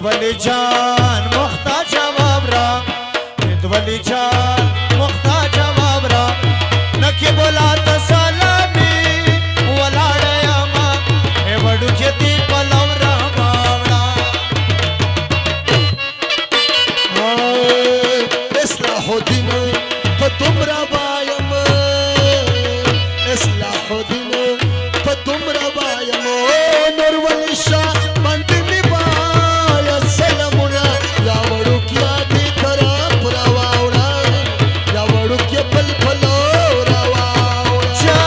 वली जान मुख्ता जवाब रा वली जान मुख्ता जवाब रा नकी बोला तो सलामी वलाड़यामा ए वडू खेती पलवरा मावड़ा इस्लाहुद्दीन तुमरा बायम इस्लाहुद्दीन तुमरा बायम नूरवली शाह मंदिनी बाय सलामुना या वडू किया दी तरफ रवावड़ा या वडू के पल पलो रवावड़ा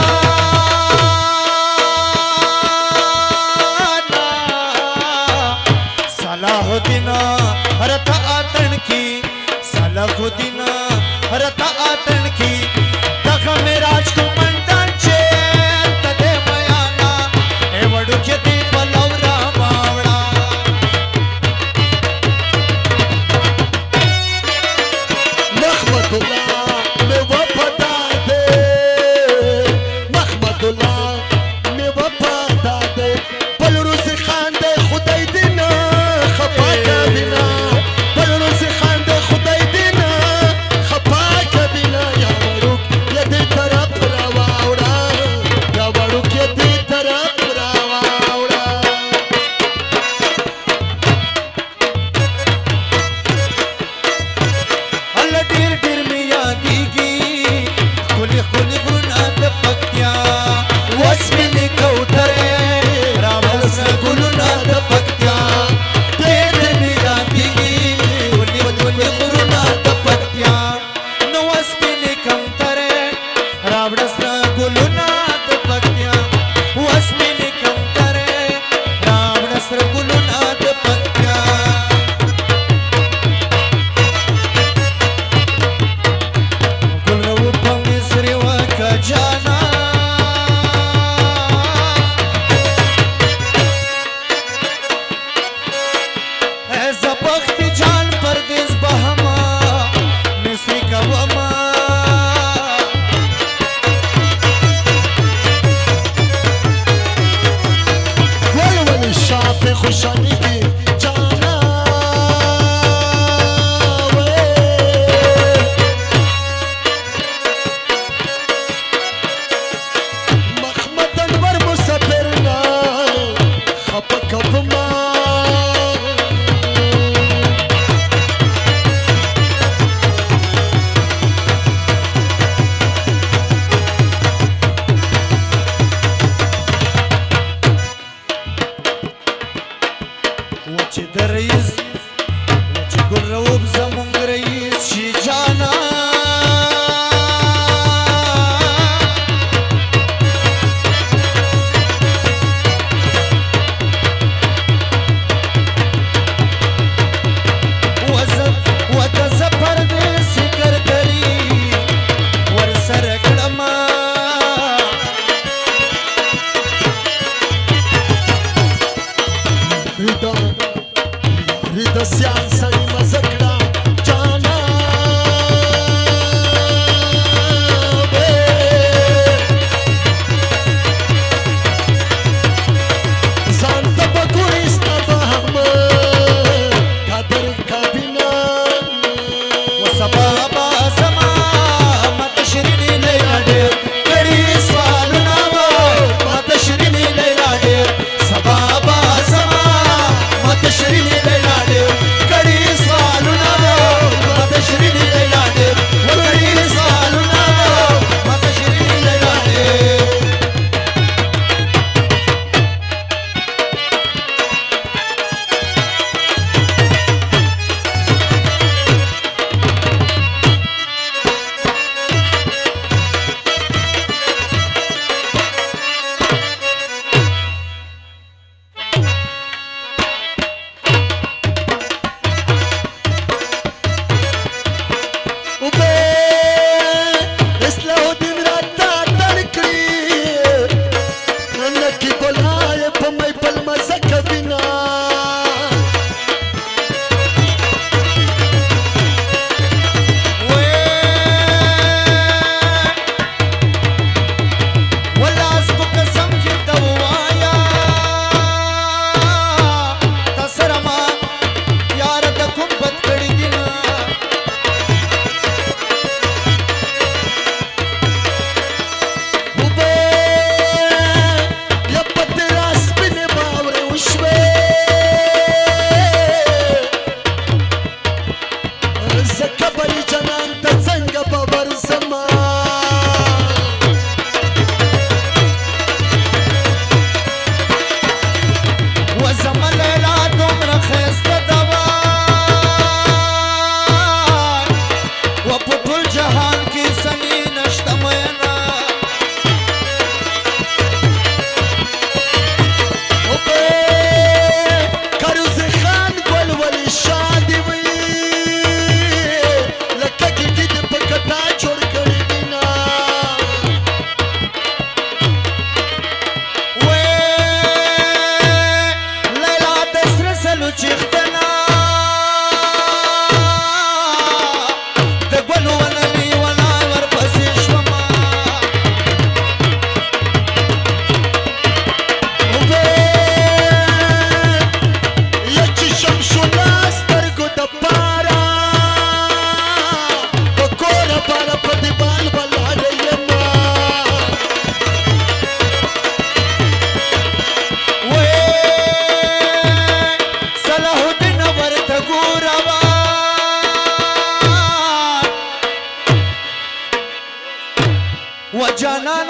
सलाहुद्दीन रथ आतन की सलाहुद्दीन रथ आतन की तख में राजकुमार चे तदे मयाना ए वडू खेती पलवरा मावड़ा महमदुल्लाह में वफा दे महमदुल्लाह में वफा दे पलरुस खान दे खुदाई दिना खपा का बिना पलरुस खान दे खुदाई दिना खपा का बिना या वरुक यदि तरफ रवावड़ा या वरुक यदि तरफ रवावड़ा अल्लाह टीर टीर मिया दीगी खुली खुली गुनात पक्तिया वस्मिन कौतरे रामस गुनात पक्तिया टीर मिया दीगी खुली खुली गुनात पक्तिया नो वस्मिन कौतरे रावडस गुनात पक्तिया वस्मिन कौतरे रावडस गुनात पक्तिया गुलरव पंगिसरी वका जाना ऐसा बख्ती जान परदेस बहमा मिस्री का वमा वली शाह पे खुशानी की जाना वे महमद अनवर मुसफिरना खप खप वच दरईस वच गुलरव जमुंग रईस शी जाना वतसफर दे सिकर करी वरसर कड़मा रिदा रिदा स्यान सई मजकड़ा जाना वे जानत बकुरिस तबहम कादर का बिना वसबाबा समा मत श्रीनी लैलाडे कड़ी स्वाल नावा मत श्रीनी लैलाडे सबाबा समा मत श्रीनी लैलाडे कड़ी स्वाल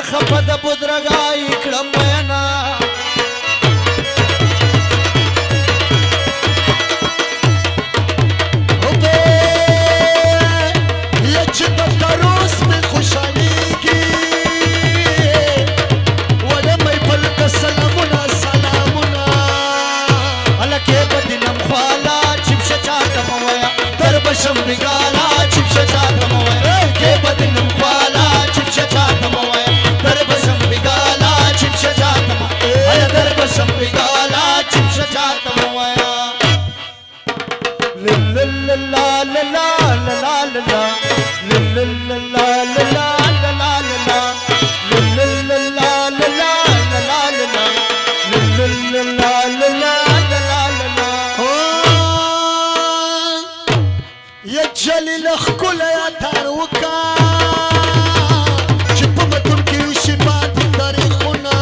خفه د بدرګای کړم مینا شم بګالا چپ شچاته موه کې بدنم خوالا چپ شچاته موه در بشم بګالا چپ شچاته موه ایا در بشم بګالا چپ شچاته موه لا لا لا لا لا لا لا لا لا لا لا جلیل خکل یا تاروکا چې په متون کې وشي پاتې تاریخونه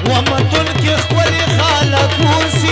ومتون کې ښکلي خلک اوس